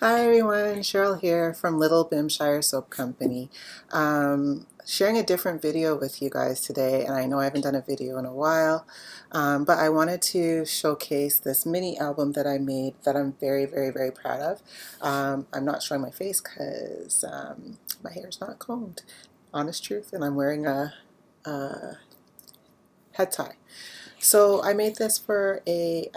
Hi everyone, Cheryl here from Little Bimshire Soap Company. Sharing a different video with you guys today, and I know I haven't done a video in a while, but I wanted to showcase this mini album that I made that I'm very proud of. I'm not showing my face because my hair is not combed, honest truth, and I'm wearing a head tie. So I made this for a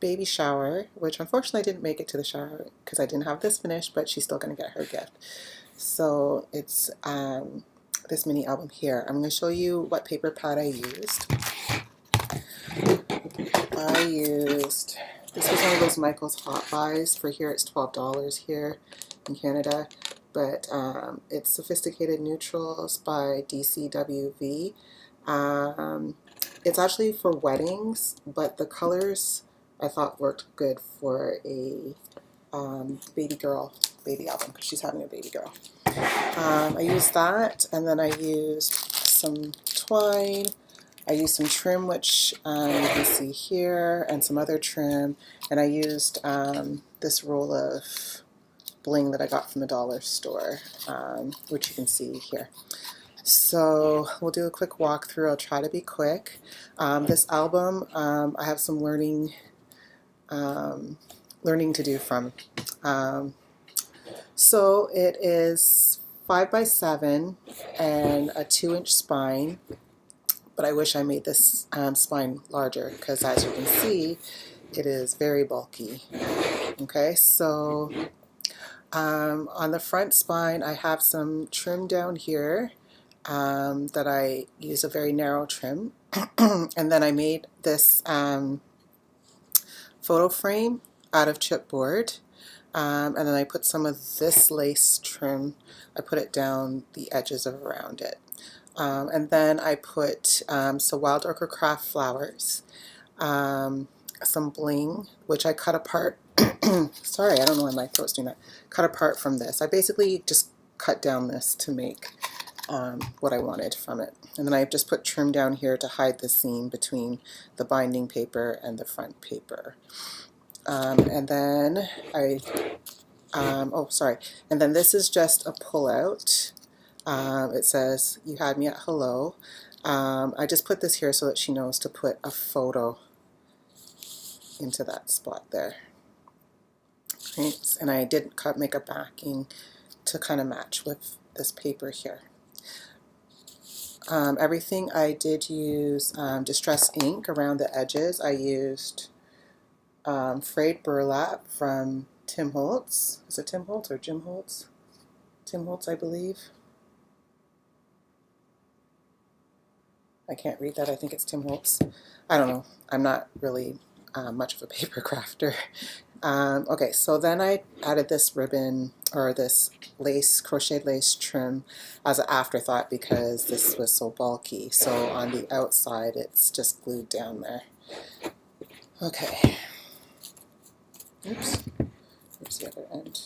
baby shower, which unfortunately I didn't make it to the shower because I didn't have this finished, but she's still going to get her gift. So it's this mini album here. I'm going to show you what paper pad I used. This was one of those Michael's Hot Buys. For here it's $12 here in Canada, but it's Sophisticated Neutrals by DCWV. It's actually for weddings, but the colors I thought worked good for a baby album because she's having a baby girl. I used that, and then I used some twine. I used some trim, which you can see here, and some other trim, and I used this roll of bling that I got from the dollar store, which you can see here. So we'll do a quick walkthrough. I'll try to be quick. This album, I have some learning to do from. So it is 5x7 and a 2-inch spine, but I wish I made this spine larger because, as you can see, it is very bulky. Okay, so on the front spine I have some trim down here that I use a very narrow trim. And then I made this photo frame out of chipboard, and then I put some of this lace trim, I put it down the edges of around it. And then I put some Wild Orchid Craft flowers, some bling, which I cut apart. Sorry, I don't know why my throat's doing that. Cut apart from this. I basically just cut down this to make what I wanted from it. And then I just put trim down here to hide the seam between the binding paper and the front paper. And then and then this is just a pull-out. It says, "You had me at hello." I just put this here so that she knows to put a photo into that spot there. Right? And I did make a backing to kind of match with this paper here. Everything I did use Distress ink around the edges. I used frayed burlap from Tim Holtz. Is it Tim Holtz or Jim Holtz? Tim Holtz, I believe. I can't read that. I think it's Tim Holtz. I don't know. I'm not really much of a paper crafter. Okay, so then I added this ribbon, or this lace, crocheted lace trim as an afterthought because this was so bulky. So on the outside it's just glued down there. Okay. Oops. Here's the other end.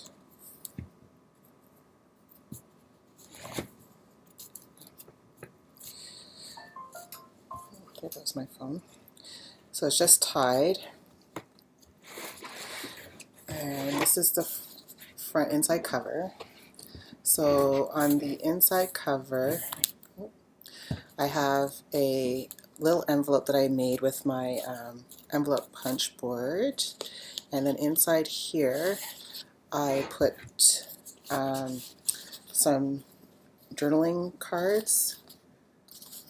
There goes my phone. So it's just tied. And this is the front inside cover. So on the inside cover, I have a little envelope that I made with my envelope punch board. And then inside here, I put some journaling cards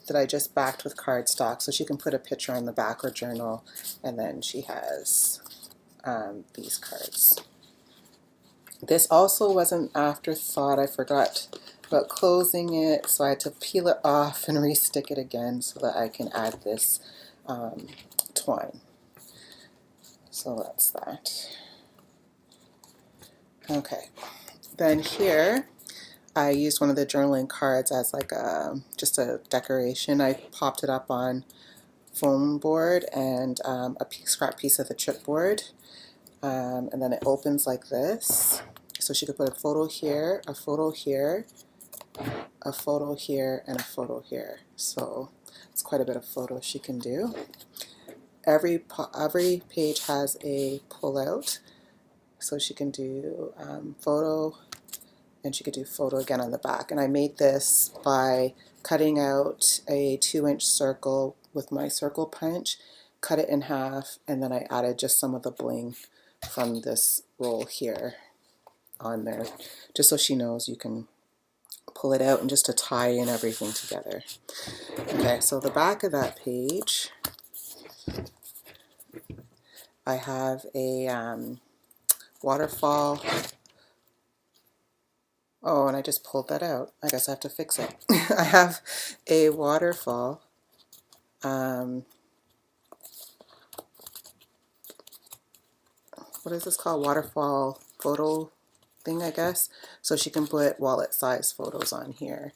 that I just backed with cardstock, so she can put a picture on the back or journal, and then she has these cards. This also was an afterthought. I forgot about closing it, so I had to peel it off and re-stick it again so that I can add this twine. So that's that. Okay, then here I used one of the journaling cards as like just a decoration. I popped it up on foam board and a scrap piece of the chipboard, and then it opens like this. So she could put a photo here, a photo here, a photo here, and a photo here. So it's quite a bit of photos she can do. Every page has a pull-out, So she can do photo, and she could do photo again on the back. And I made this by cutting out a 2-inch circle with my circle punch, cut it in half, and then I added just some of the bling from this roll here on there, just so she knows you can pull it out and just to tie in everything together. Okay, so the back of that page, I have a waterfall. Oh, and I just pulled that out. I guess I have to fix it. I have a waterfall. What is this called? Waterfall photo thing, I guess. So she can put wallet size photos on here.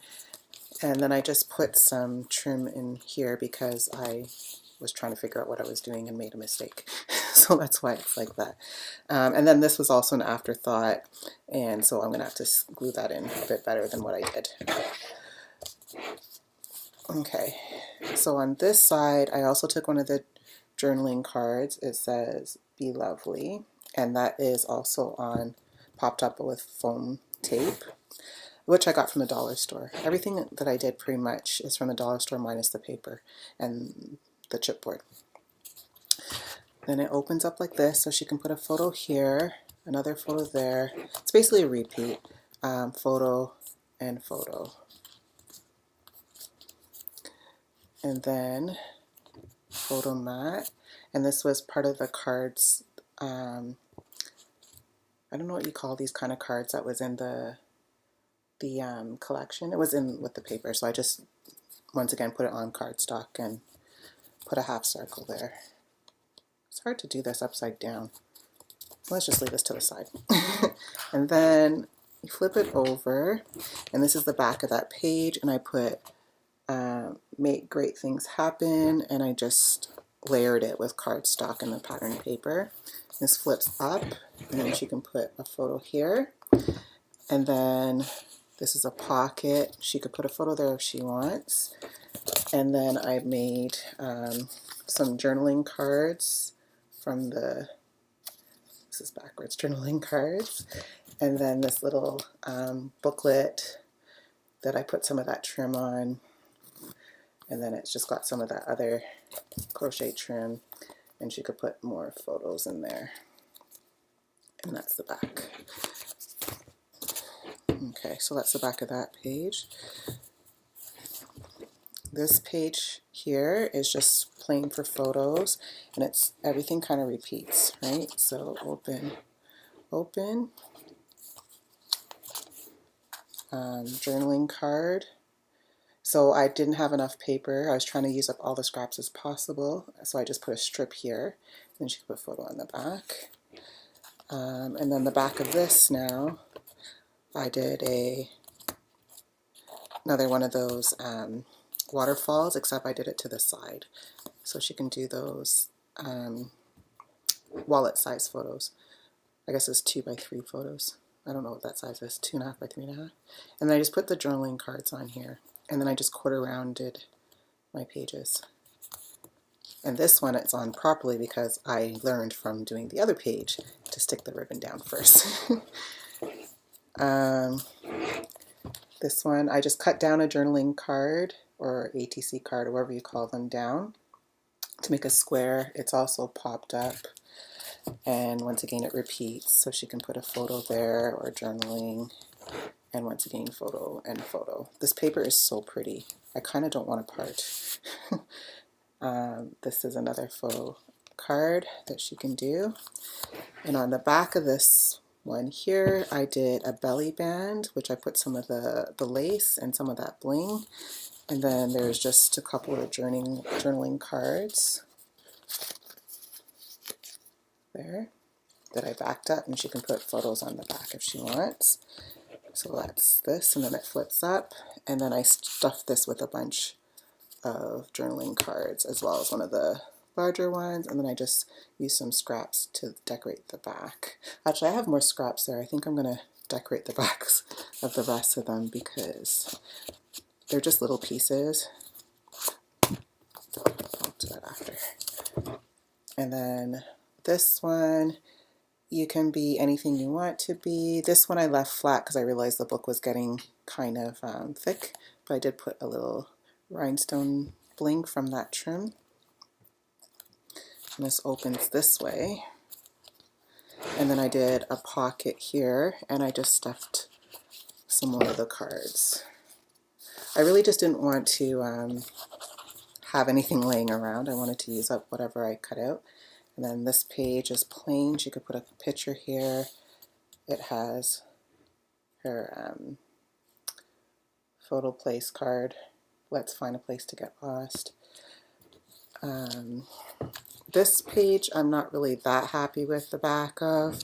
And then I just put some trim in here because I was trying to figure out what I was doing and made a mistake. So that's why it's like that. And then this was also an afterthought, and so I'm going to have to glue that in a bit better than what I did. Okay, so on this side, I also took one of the journaling cards. It says, "Be lovely," and that is also popped up with foam tape, which I got from the dollar store. Everything that I did pretty much is from the dollar store minus the paper and the chipboard. Then it opens up like this, so she can put a photo here, another photo there. It's basically a repeat, photo and photo. And then photo mat, and this was part of the cards. I don't know what you call these kind of cards that was in the collection. It was in with the paper, so I just once again put it on cardstock and put a half circle there. It's hard to do this upside down. Let's just leave this to the side. And then you flip it over, and this is the back of that page, and I put make great things happen, and I just layered it with cardstock and the pattern paper. This flips up, and then she can put a photo here, and then this is a pocket. She could put a photo there if she wants. And then I made some journaling cards from this is backwards, journaling cards. And then this little booklet that I put some of that trim on. And then it's just got some of that other crochet trim. And she could put more photos in there. And that's the back. Okay, so that's the back of that page. This page here is just plain for photos, and it's everything kind of repeats, right? So open, open, journaling card. So I didn't have enough paper. I was trying to use up all the scraps as possible, so I just put a strip here, and she could put a photo on the back. And then the back of this now, I did another one of those waterfalls, except I did it to the side. So she can do those wallet size photos. I guess it's 2 by 3 photos. I don't know what that size is, 2.5 by 3.5. And then I just put the journaling cards on here. And then I just quarter rounded my pages. And this one it's on properly because I learned from doing the other page to stick the ribbon down first. This one, I just cut down a journaling card or ATC card, or whatever you call them, down to make a square. It's also popped up, and once again it repeats, so she can put a photo there or journaling, and once again photo and photo. This paper is so pretty. I kind of don't want to part. This is another photo card that she can do, and on the back of this one here, I did a belly band, which I put some of the lace and some of that bling. And then there's just a couple of journaling cards there that I backed up, and she can put photos on the back if she wants. So that's this, and then it flips up, and then I stuffed this with a bunch of journaling cards as well as one of the larger ones, and then I just used some scraps to decorate the back. Actually, I have more scraps there. I think I'm going to decorate the backs of the rest of them because they're just little pieces. I'll do that after. And then this one you can be anything you want to be. This one I left flat because I realized the book was getting kind of thick, but I did put a little rhinestone bling from that trim. And this opens this way. And then I did a pocket here, and I just stuffed some more of the cards. I really just didn't want to have anything laying around. I wanted to use up whatever I cut out. And then this page is plain. She could put a picture here. It has her photo place card. Let's find a place to get lost. This page I'm not really that happy with the back of,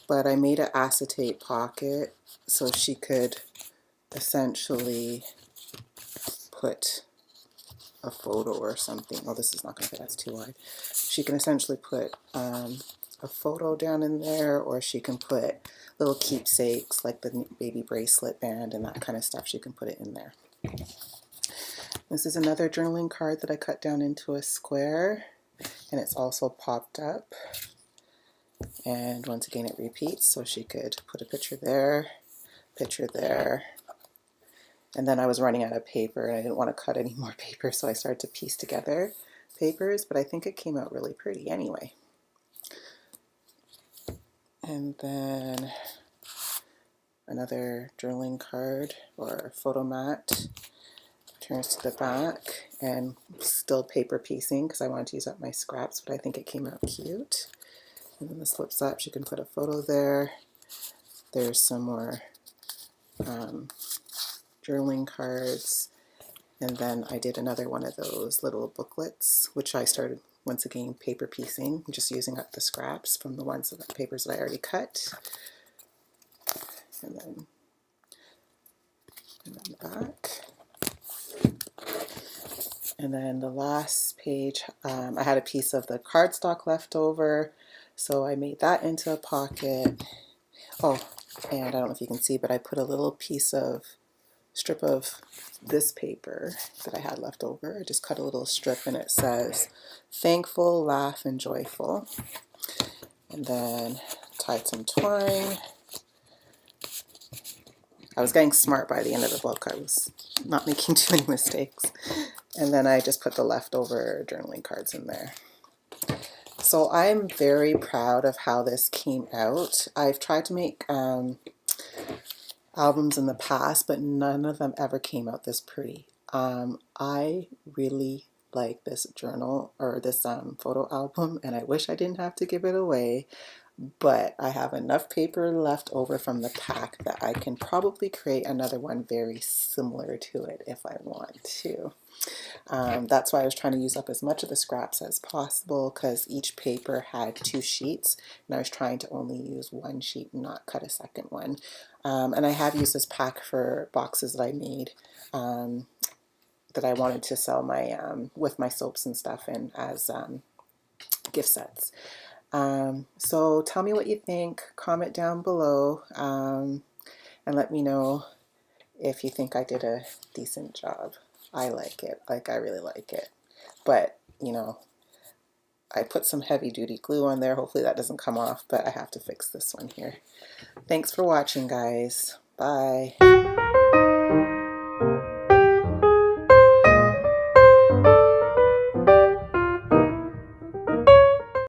but I made an acetate pocket so she could essentially put a photo or something. Oh, this is not going to fit, that's too wide. She can essentially put a photo down in there, or she can put little keepsakes like the baby bracelet band and that kind of stuff. She can put it in there. This is another journaling card that I cut down into a square, and it's also popped up. And once again it repeats, so she could put a picture there, and then I was running out of paper and I didn't want to cut any more paper, so I started to piece together papers, but I think it came out really pretty anyway. And then another journaling card or photo mat. Turns to the back, and still paper piecing because I wanted to use up my scraps, but I think it came out cute. And then this flips up, she can put a photo there. There's some more journaling cards, and then I did another one of those little booklets, which I started once again paper piecing, just using up the scraps from the ones of the papers that I already cut. And then the back. And then the last page, I had a piece of the cardstock left over, so I made that into a pocket. Oh, and I don't know if you can see, but I put a little strip of this paper that I had left over. I just cut a little strip, and it says, "Thankful, laugh, and joyful." And then tied some twine. I was getting smart by the end of the book. I was not making too many mistakes. And then I just put the leftover journaling cards in there. So I'm very proud of how this came out. I've tried to make albums in the past, but none of them ever came out this pretty. I really like this journal, or this photo album, and I wish I didn't have to give it away. But I have enough paper left over from the pack that I can probably create another one very similar to it if I want to. That's why I was trying to use up as much of the scraps as possible, because each paper had 2 sheets, and I was trying to only use 1 sheet and not cut a second one. And I have used this pack for boxes that I made that I wanted to sell my with my soaps and stuff in as gift sets. So tell me what you think, comment down below, and let me know if you think I did a decent job. I like it, I really like it, but you know, I put some heavy duty glue on there. Hopefully that doesn't come off, but I have to fix this one here. Thanks for watching, guys. Bye.